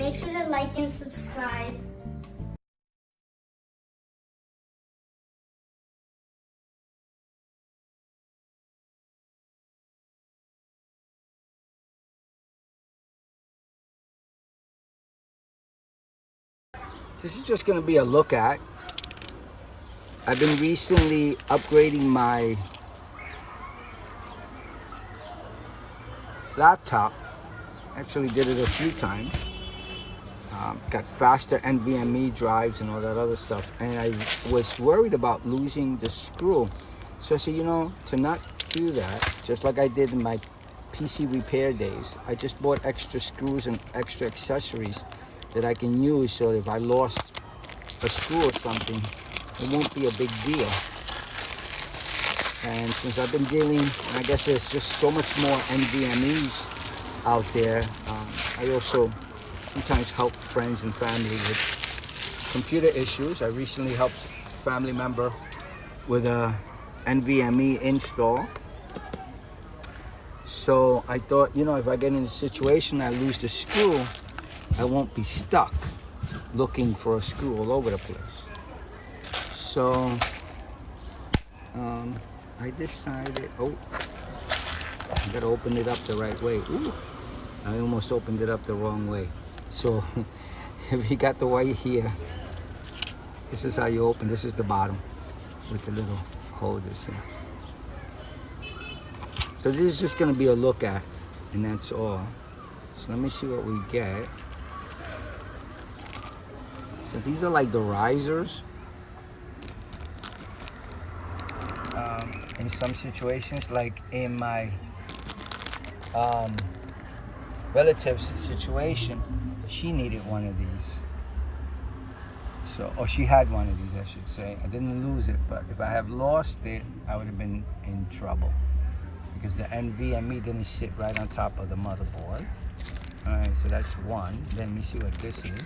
make sure to like and subscribe. This is just going to be a look at. I've been recently upgrading my laptop. Actually did it a few times. Got faster NVMe drives and all that other stuff. And I was worried about losing the screw. So I said, you know, to not do that, just like I did in my PC repair days, I just bought extra screws and extra accessories that I can use, so if I lost a screw or something, it won't be a big deal. And since I've been dealing, I guess there's just so much more NVMEs out there, I also sometimes help friends and family with computer issues. I recently helped a family member with a NVMe install. So I thought, you know, if I get in a situation I lose the screw, I won't be stuck looking for a screw all over the place. So I decided, oh, I gotta open it up the right way. Ooh, I almost opened it up the wrong way. So if you got the white here, this is how you open. This is the bottom with the little holders here. So this is just gonna be a look at, and that's all. So let me see what we get. So these are like the risers. In some situations, like in my relative's situation, she needed one of these. So, or she had one of these, I should say. I didn't lose it, but if I have lost it, I would have been in trouble because the NVMe didn't sit right on top of the motherboard. All right, so that's one. Then we see what this is.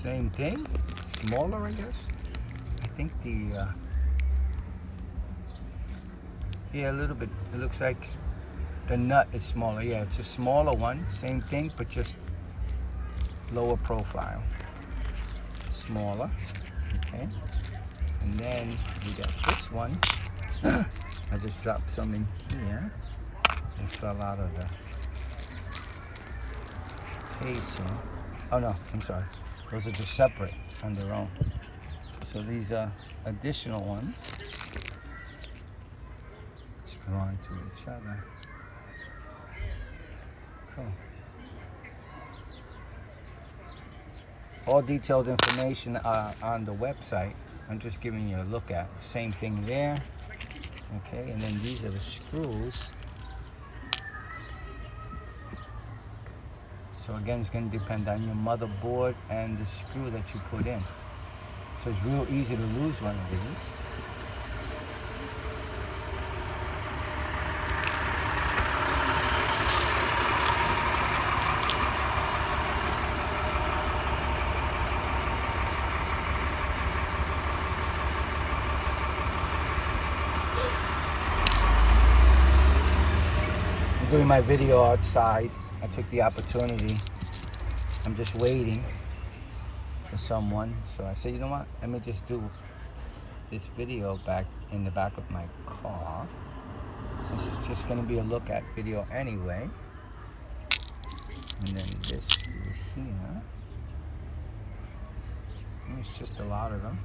Same thing, smaller, I guess. I think the yeah, a little bit. It looks like the nut is smaller. Yeah, it's a smaller one. Same thing, but just lower profile. Smaller. Okay. And then we got this one. I just dropped some in here. It fell out of the casing. Oh no, I'm sorry. Those are just separate on their own. So these are additional ones. Screw onto each other. Cool. All detailed information on the website. I'm just giving you a look at. Same thing there. Okay, and then these are the screws. So again, it's going to depend on your motherboard and the screw that you put in. So it's real easy to lose one of these. I'm doing my video outside. I took the opportunity. I'm just waiting for someone. So I said, you know what? Let me just do this video back in the back of my car. Since it's just going to be a look at video anyway. And then this screw here. And it's just a lot of them.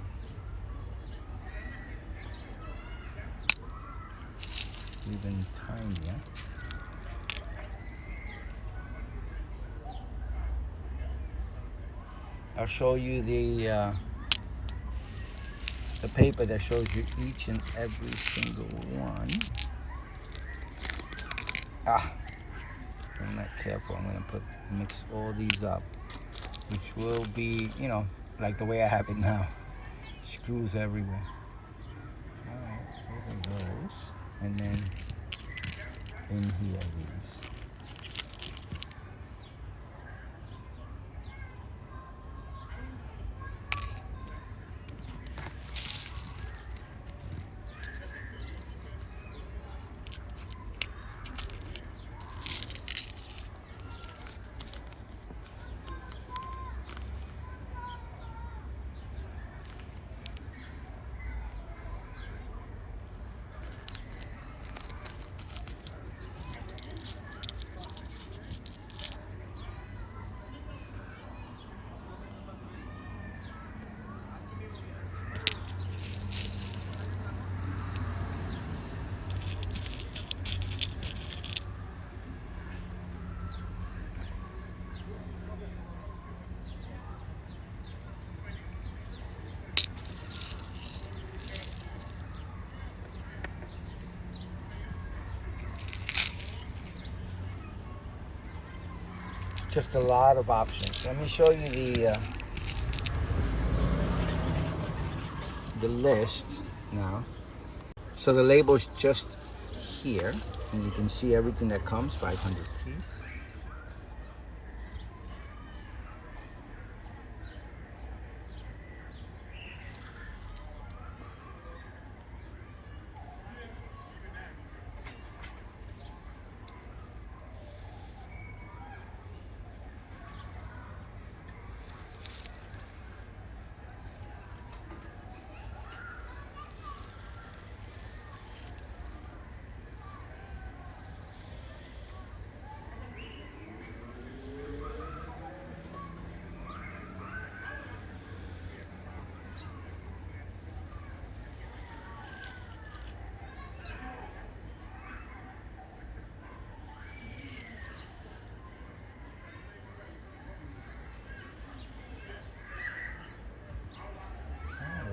Even tinier. I'll show you the paper that shows you each and every single one. I'm not careful. I'm gonna mix all these up, which will be, you know, like the way I have it now. Screws everywhere. All right, those are those, and then in here these. Just a lot of options. Let me show you the list now. So the label's just here, and you can see everything that comes, 500 piece.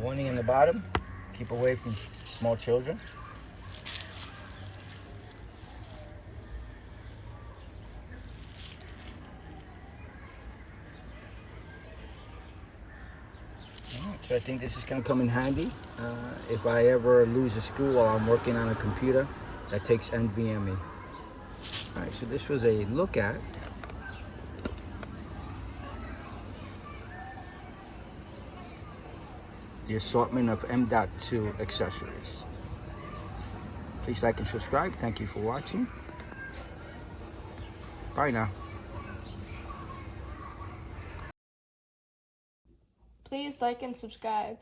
Warning in the bottom, keep away from small children. So I think this is going to come in handy if I ever lose a screw while I'm working on a computer that takes NVMe. All right, so this was a look at the assortment of M.2 accessories. Please like and subscribe. Thank you for watching. Bye now. Please like and subscribe.